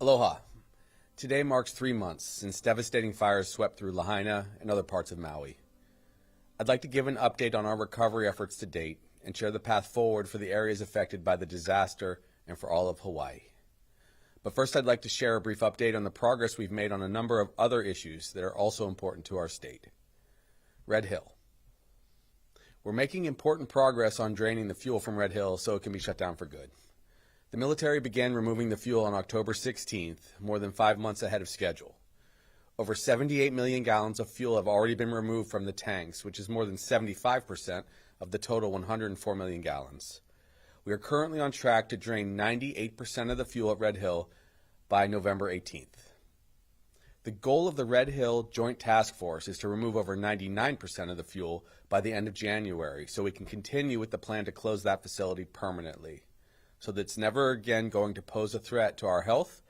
Aloha. Today marks 3 months since devastating fires swept through Lahaina and other parts of Maui. I'd like to give an update on our recovery efforts to date and share the path forward for the areas affected by the disaster and for all of Hawaii. But first, I'd like to share a brief update on the progress we've made on a number of other issues that are also important to our state. Red Hill. We're making important progress on draining the fuel from Red Hill so it can be shut down for good. The military began removing the fuel on October 16th, more than 5 months ahead of schedule. Over 78 million gallons of fuel have already been removed from the tanks, which is more than 75% of the total 104 million gallons. We are currently on track to drain 98% of the fuel at Red Hill by November 18th. The goal of the Red Hill Joint Task Force is to remove over 99% of the fuel by the end of January, so we can continue with the plan to close that facility permanently, so that it's never again going to pose a threat to our health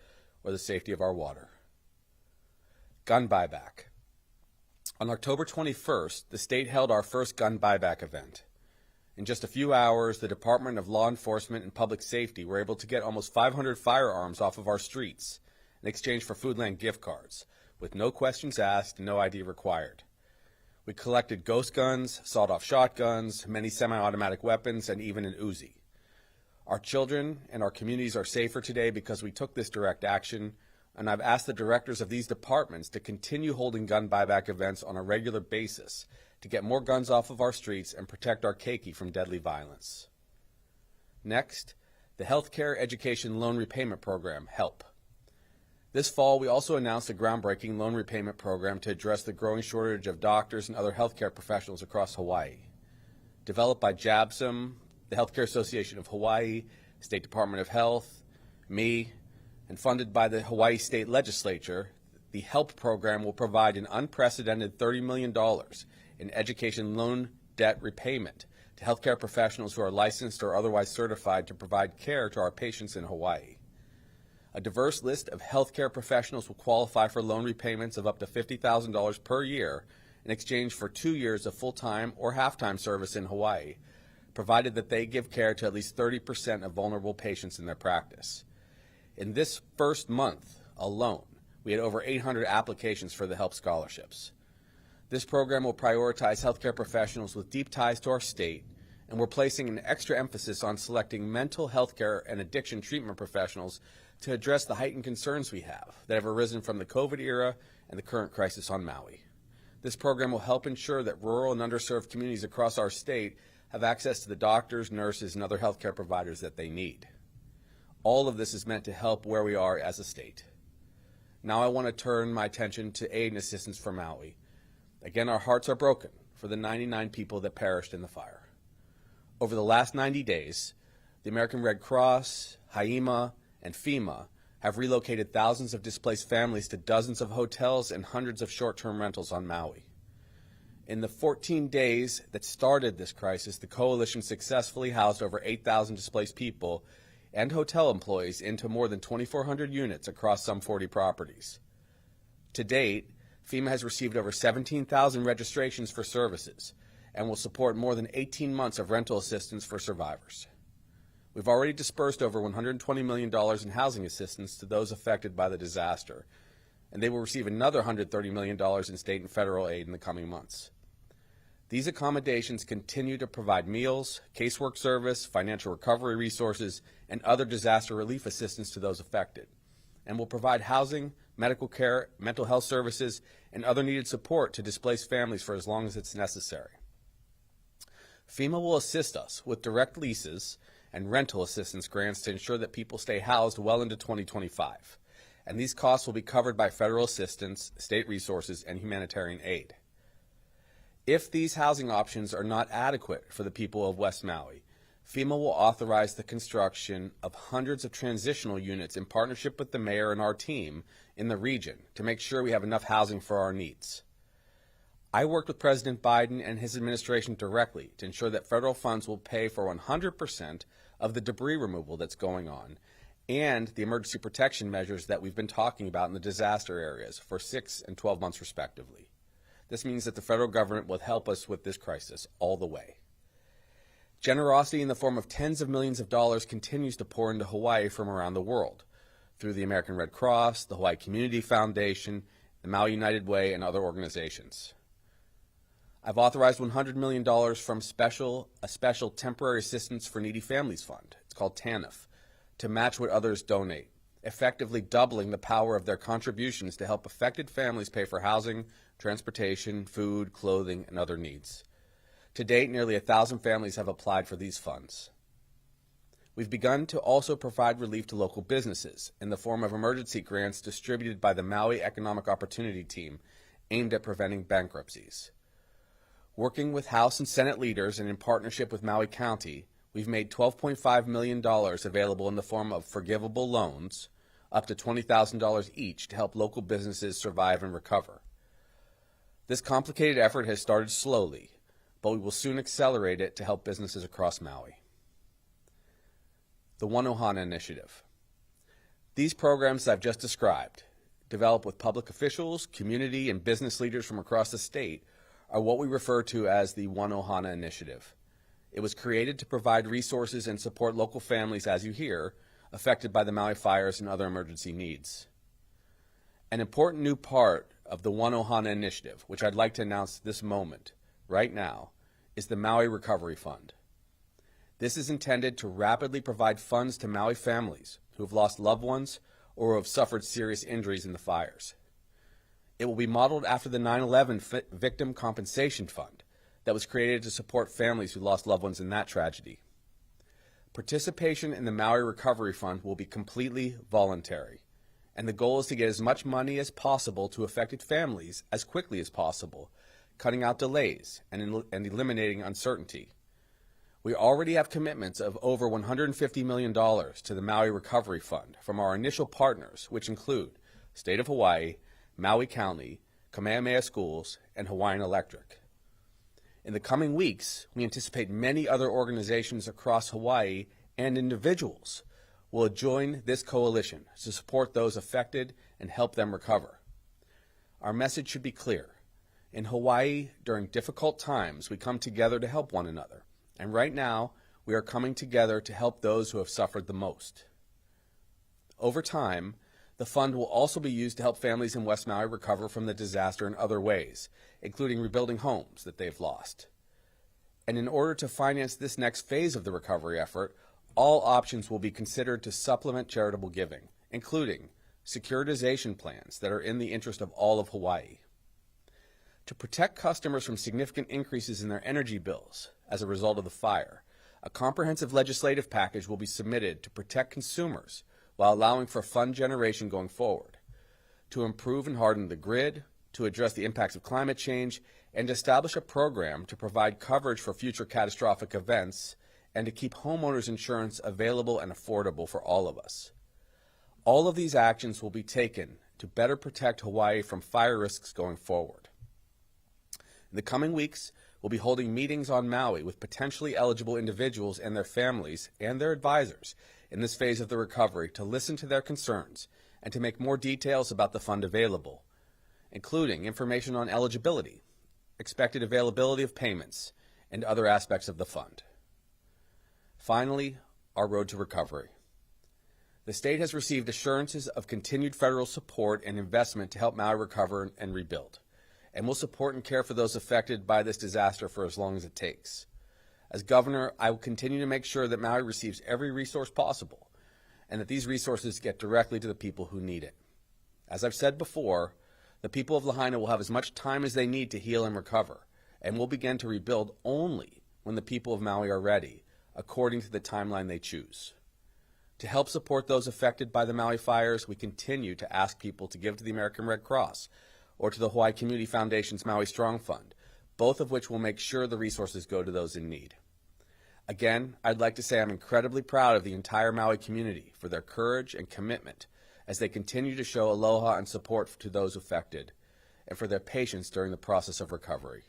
or the safety of our water. Gun buyback. On October 21st, the state held our first gun buyback event. In just a few hours, the Department of Law Enforcement and Public Safety were able to get almost 500 firearms off of our streets in exchange for Foodland gift cards, with no questions asked and no ID required. We collected ghost guns, sawed-off shotguns, many semi-automatic weapons, and even an Uzi. Our children and our communities are safer today because we took this direct action, and I've asked the directors of these departments to continue holding gun buyback events on a regular basis to get more guns off of our streets and protect our keiki from deadly violence. Next, the Healthcare Education Loan Repayment Program, HELP. This fall, we also announced a groundbreaking loan repayment program to address the growing shortage of doctors and other healthcare professionals across Hawaii. Developed by JABSM, the Healthcare Association of Hawaii, State Department of Health, me, and funded by the Hawaii State Legislature, the HELP program will provide an unprecedented $30 million in education loan debt repayment to healthcare professionals who are licensed or otherwise certified to provide care to our patients in Hawaii. A diverse list of healthcare professionals will qualify for loan repayments of up to $50,000 per year in exchange for 2 years of full-time or half-time service in Hawaii, provided that they give care to at least 30% of vulnerable patients in their practice. In this first month alone, we had over 800 applications for the HELP scholarships. This program will prioritize healthcare professionals with deep ties to our state, and we're placing an extra emphasis on selecting mental health care and addiction treatment professionals to address the heightened concerns we have that have arisen from the COVID era and the current crisis on Maui. This program will help ensure that rural and underserved communities across our state have access to the doctors, nurses, and other healthcare providers that they need. All of this is meant to help where we are as a state. Now I want to turn my attention to aid and assistance for Maui. Again, our hearts are broken for the 99 people that perished in the fire. Over the last 90 days, the American Red Cross, HIEMA, and FEMA have relocated thousands of displaced families to dozens of hotels and hundreds of short-term rentals on Maui. In the 14 days that started this crisis, the coalition successfully housed over 8,000 displaced people and hotel employees into more than 2,400 units across some 40 properties. To date, FEMA has received over 17,000 registrations for services and will support more than 18 months of rental assistance for survivors. We've already dispersed over $120 million in housing assistance to those affected by the disaster, and they will receive another $130 million in state and federal aid in the coming months. These accommodations continue to provide meals, casework service, financial recovery resources, and other disaster relief assistance to those affected, and will provide housing, medical care, mental health services, and other needed support to displaced families for as long as it's necessary. FEMA will assist us with direct leases and rental assistance grants to ensure that people stay housed well into 2025, and these costs will be covered by federal assistance, state resources, and humanitarian aid. If these housing options are not adequate for the people of West Maui, FEMA will authorize the construction of hundreds of transitional units in partnership with the mayor and our team in the region to make sure we have enough housing for our needs. I worked with President Biden and his administration directly to ensure that federal funds will pay for 100% of the debris removal that's going on and the emergency protection measures that we've been talking about in the disaster areas for 6 and 12 months respectively. This means that the federal government will help us with this crisis all the way. Generosity in the form of tens of millions of dollars continues to pour into Hawaii from around the world. through the American Red Cross, the Hawaii Community Foundation, the Maui United Way, and other organizations. I've authorized $100 million from a special Temporary Assistance for Needy Families Fund, it's called TANF, to match what others donate, effectively doubling the power of their contributions to help affected families pay for housing, transportation, food, clothing, and other needs. To date, nearly 1,000 families have applied for these funds. We've begun to also provide relief to local businesses in the form of emergency grants distributed by the Maui Economic Opportunity Team aimed at preventing bankruptcies. Working with House and Senate leaders and in partnership with Maui County, we've made $12.5 million available in the form of forgivable loans, up to $20,000 each, to help local businesses survive and recover. This complicated effort has started slowly, but we will soon accelerate it to help businesses across Maui. The One Ohana Initiative. These programs I've just described, developed with public officials, community, and business leaders from across the state, are what we refer to as the One Ohana Initiative. It was created to provide resources and support local families, as you hear, affected by the Maui fires and other emergency needs. An important new part of the One Ohana Initiative, which I'd like to announce this moment, right now, is the Maui Recovery Fund. This is intended to rapidly provide funds to Maui families who have lost loved ones or who have suffered serious injuries in the fires. It will be modeled after the 9/11 Victim Compensation Fund that was created to support families who lost loved ones in that tragedy. Participation in the Maui Recovery Fund will be completely voluntary, and the goal is to get as much money as possible to affected families as quickly as possible, cutting out delays and eliminating uncertainty. We already have commitments of over $150 million to the Maui Recovery Fund from our initial partners, which include State of Hawaii, Maui County, Kamehameha Schools, and Hawaiian Electric. In the coming weeks, we anticipate many other organizations across Hawaii and individuals will join this coalition to support those affected and help them recover. Our message should be clear. In Hawaii, during difficult times, we come together to help one another. And right now, we are coming together to help those who have suffered the most. Over time, the fund will also be used to help families in West Maui recover from the disaster in other ways, including rebuilding homes that they've lost. And in order to finance this next phase of the recovery effort, all options will be considered to supplement charitable giving, including securitization plans that are in the interest of all of Hawaii. To protect customers from significant increases in their energy bills as a result of the fire, a comprehensive legislative package will be submitted to protect consumers while allowing for fund generation going forward, to improve and harden the grid, to address the impacts of climate change, and to establish a program to provide coverage for future catastrophic events, and to keep homeowners insurance available and affordable for all of us. All of these actions will be taken to better protect Hawaii from fire risks going forward. In the coming weeks, we'll be holding meetings on Maui with potentially eligible individuals and their families and their advisors in this phase of the recovery to listen to their concerns and to make more details about the fund available, including information on eligibility, expected availability of payments, and other aspects of the fund. Finally, our road to recovery. The state has received assurances of continued federal support and investment to help Maui recover and rebuild, and will support and care for those affected by this disaster for as long as it takes. As governor, I will continue to make sure that Maui receives every resource possible and that these resources get directly to the people who need it. As I've said before, the people of Lahaina will have as much time as they need to heal and recover, and will begin to rebuild only when the people of Maui are ready, according to the timeline they choose. To help support those affected by the Maui fires, we continue to ask people to give to the American Red Cross or to the Hawaii Community Foundation's Maui Strong Fund, both of which will make sure the resources go to those in need. Again, I'd like to say I'm incredibly proud of the entire Maui community for their courage and commitment as they continue to show aloha and support to those affected, and for their patience during the process of recovery.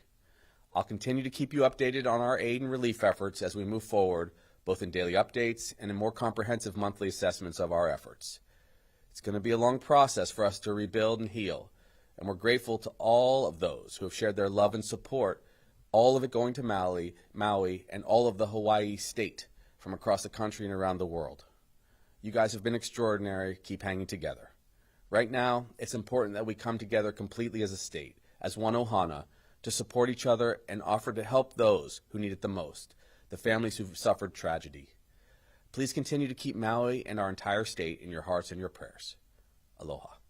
I'll continue to keep you updated on our aid and relief efforts as we move forward, both in daily updates and in more comprehensive monthly assessments of our efforts. It's going to be a long process for us to rebuild and heal, and we're grateful to all of those who have shared their love and support, all of it going to Maui, and all of the Hawaii state from across the country and around the world. You guys have been extraordinary. Keep hanging together. Right now, it's important that we come together completely as a state, as One Ohana, to support each other and offer to help those who need it the most, the families who've suffered tragedy. Please continue to keep Maui and our entire state in your hearts and your prayers. Aloha.